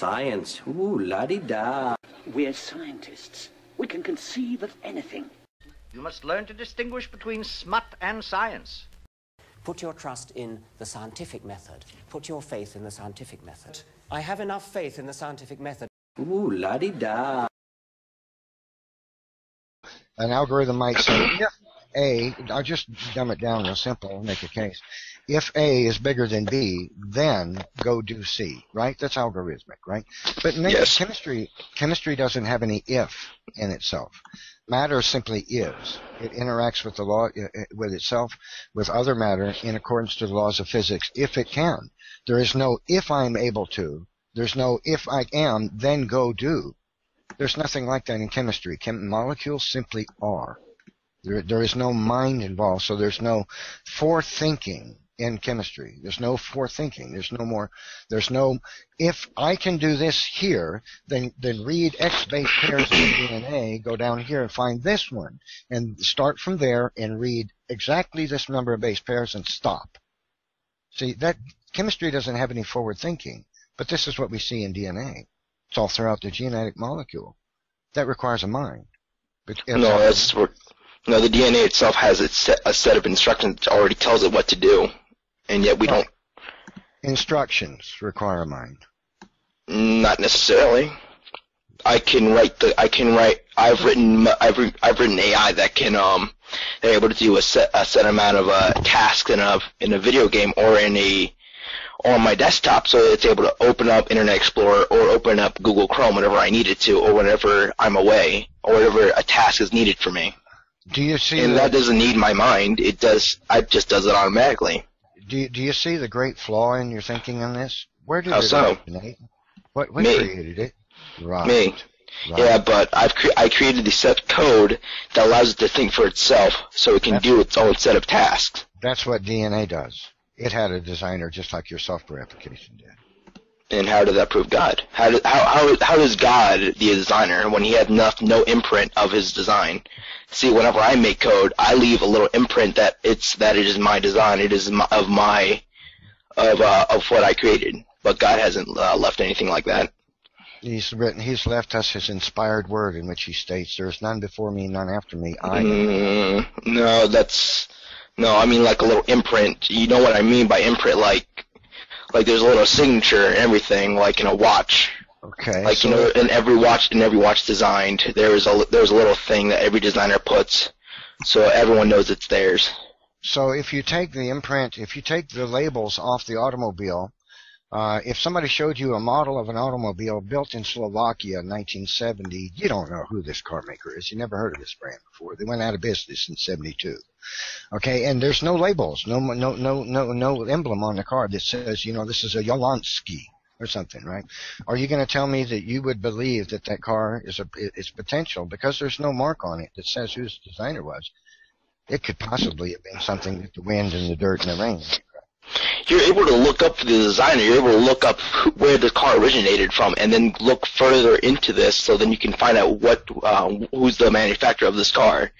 Science. Ooh, la-di-da. We're scientists. We can conceive of anything. You must learn to distinguish between smut and science. Put your trust in the scientific method. Put your faith in the scientific method. I have enough faith in the scientific method. Ooh, la-di-da. An algorithm might say, if A, I'll just dumb it down real simple, make a case. If A is bigger than B, then go do C, right? That's algorithmic, right? But Yes. chemistry doesn't have any if in itself. Matter simply is. It interacts with the law, with itself, with other matter in accordance to the laws of physics, if it can. There is no if I'm able to. There's no if I am, then go do. There's nothing like that in chemistry. Molecules simply are. There is no mind involved, so there's no forethinking in chemistry. There's no forethinking. There's no, if I can do this here, then read X base pairs of DNA, go down here and find this one, and start from there and read exactly this number of base pairs and stop. See, that chemistry doesn't have any forward thinking, but this is what we see in DNA. It's all throughout the genetic molecule. That requires a mind. No, the DNA itself has a set of instructions that already tells it what to do, and yet we don't. Instructions require a mind. Not necessarily. I've written AI that can they're able to do a set amount of tasks in a video game or on my desktop, so it's able to open up Internet Explorer or open up Google Chrome whenever I need it to, or whenever I'm away, or whenever a task is needed for me. Do you see? And that doesn't need my mind. It does. It just does it automatically. Do you see the great flaw in your thinking on this? Where did it originate? What Me. created it? Right. Me. Right. Yeah, but I created the set code that allows it to think for itself, so it can do its own set of tasks. That's what DNA does. It had a designer just like your software application did. And how did that prove God? How does God, the designer, when he had no imprint of his design? See, whenever I make code, I leave a little imprint that it is my design. It is of what I created. But God hasn't left anything like that. He's left us his inspired word in which he states, "There is none before me, none after me. I am." No, I mean like a little imprint. You know what I mean by imprint? Like there's a little signature and everything, like in a watch. Okay. Like, you know, in every watch designed, there's a little thing that every designer puts, so everyone knows it's theirs. So if you take the imprint, if you take the labels off the automobile, if somebody showed you a model of an automobile built in Slovakia in 1970, you don't know who this car maker is. You never heard of this brand before. They went out of business in 72. Okay, and there's no labels, no emblem on the car that says, you know, this is a Yolansky or something, right? Are you going to tell me that you would believe that that car is potential because there's no mark on it that says who the designer was? It could possibly have been something that the wind and the dirt and the rain. You're able to look up the designer. You're able to look up where the car originated from, and then look further into this, so then you can find out who's the manufacturer of this car.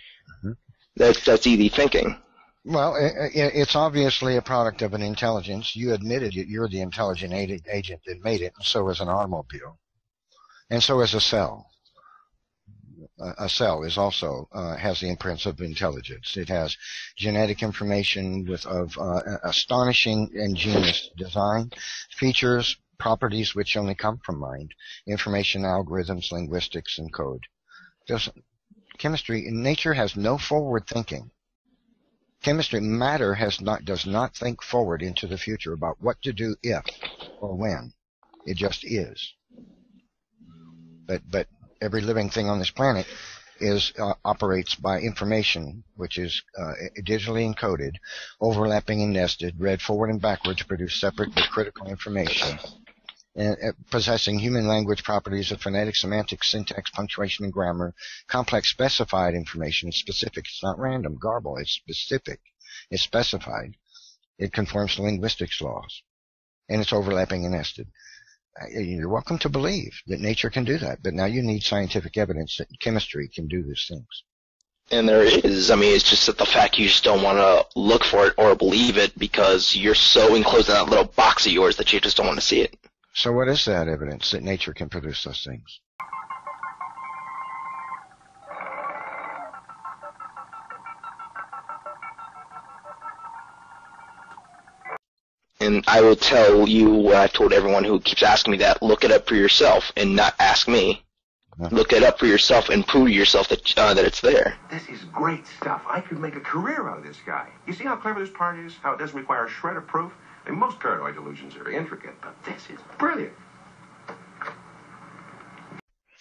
Mm-hmm. That's easy thinking. Well, it's obviously a product of an intelligence. You admitted it. You're the intelligent agent that made it, and so is an automobile, and so is a cell. A cell is also has the imprints of intelligence. It has genetic information of astonishing ingenious design, features, properties which only come from mind, information, algorithms, linguistics, and code. Chemistry in nature has no forward thinking. Chemistry matter does not think forward into the future about what to do if or when. It just is. But every living thing on this planet operates by information which is digitally encoded, overlapping and nested, read forward and backward to produce separate but critical information, and possessing human language properties of phonetic, semantics, syntax, punctuation, and grammar, complex specified information. It's specific. It's not random garble. It's specific. It's specified. It conforms to linguistics laws, and it's overlapping and nested. You're welcome to believe that nature can do that, but now you need scientific evidence that chemistry can do these things. And there is. I mean, it's just that the fact you just don't want to look for it or believe it because you're so enclosed in that little box of yours that you just don't want to see it. So what is that evidence that nature can produce those things? And I will tell you what I've told everyone who keeps asking me that: look it up for yourself and not ask me. Look it up for yourself and prove to yourself that that it's there. This is great stuff. I could make a career out of this guy. You see how clever this part is? How it doesn't require a shred of proof? I mean, most paranoid delusions are intricate, but this is brilliant.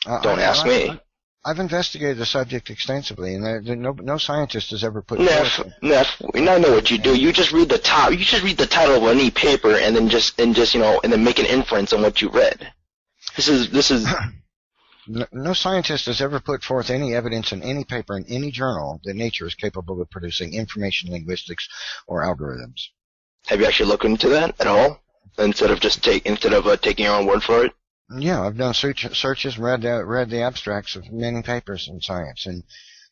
Don't ask me. I've investigated the subject extensively, and no scientist has ever put. Neff, I know what you do. You just read the top. You just read the title of any paper, and then make an inference on what you read. This is. No scientist has ever put forth any evidence in any paper in any journal that nature is capable of producing information linguistics or algorithms. Have you actually looked into that at all, instead of taking your own word for it? Yeah, I've done searches, read the abstracts of many papers in science, and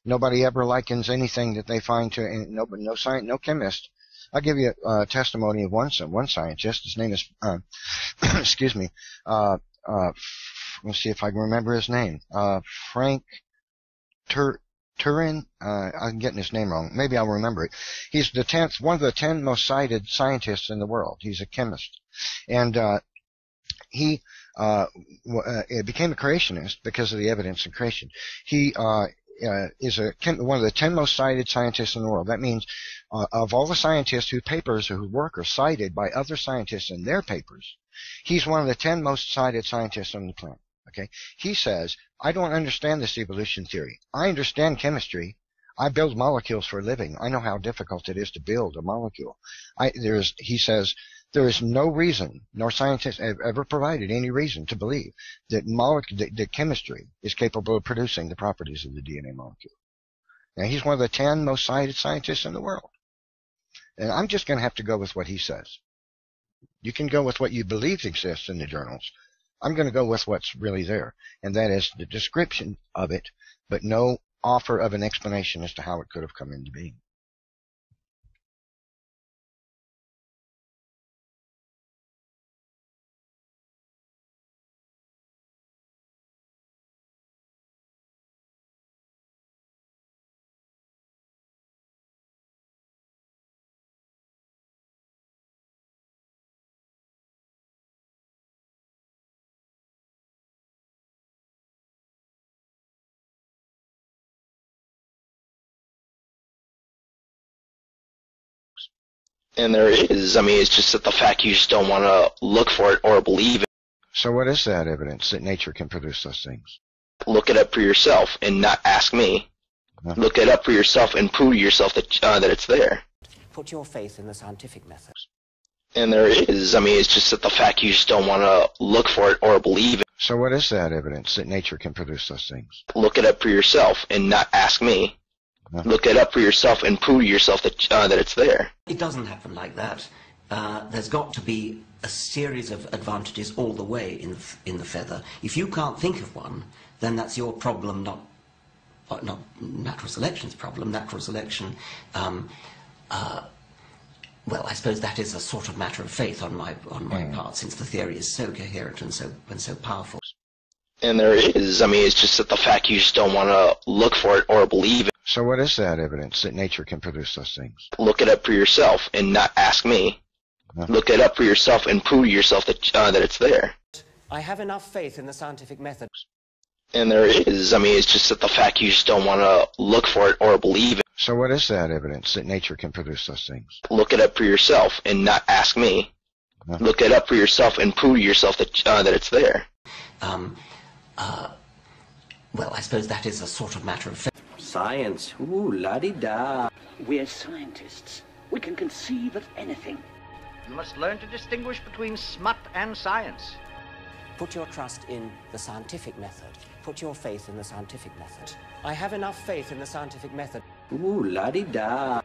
nobody ever likens anything that they find to no chemist. I'll give you a testimony of one scientist. His name is excuse me. Let's see if I can remember his name. Frank Turin. I'm getting his name wrong. Maybe I'll remember it. He's one of the 10 most cited scientists in the world. He's a chemist, and he became a creationist because of the evidence in creation. He is one of the 10 most cited scientists in the world. That means of all the scientists whose work are cited by other scientists in their papers, he's one of the 10 most cited scientists on the planet. Okay, he says, I don't understand this evolution theory. I understand chemistry. I build molecules for a living. I know how difficult it is to build a molecule. He says, there is no reason, nor scientists have ever provided any reason to believe that chemistry is capable of producing the properties of the DNA molecule. Now, he's one of the 10 most cited scientists in the world. And I'm just going to have to go with what he says. You can go with what you believe exists in the journals. I'm going to go with what's really there, and that is the description of it, but no offer of an explanation as to how it could have come into being. And there is. I mean, it's just that the fact you just don't want to look for it or believe it. So what is that evidence that nature can produce those things? Look it up for yourself and not ask me. Look it up for yourself and prove to yourself that it's there. Put your faith in the scientific method. And there is. I mean, it's just that the fact you just don't want to look for it or believe it. So what is that evidence that nature can produce those things? Look it up for yourself and not ask me. Look it up for yourself and prove to yourself that it's there. It doesn't happen like that. There's got to be a series of advantages all the way in the feather. If you can't think of one, then that's your problem, not natural selection's problem. Natural selection, well, I suppose that is a sort of matter of faith on my part, since the theory is so coherent and so powerful. And there is. I mean, it's just that the fact you just don't want to look for it or believe it. So what is that evidence that nature can produce those things? Look it up for yourself and not ask me. Look it up for yourself and prove to yourself that it's there. I have enough faith in the scientific method. And there is. I mean, it's just that the fact you just don't want to look for it or believe it. So what is that evidence that nature can produce those things? Look it up for yourself and not ask me. Look it up for yourself and prove to yourself that it's there. Well, I suppose that is a sort of matter of faith. Science, ooh, la-di-da. We're scientists. We can conceive of anything. You must learn to distinguish between smut and science. Put your trust in the scientific method. Put your faith in the scientific method. I have enough faith in the scientific method. Ooh, la-di-da.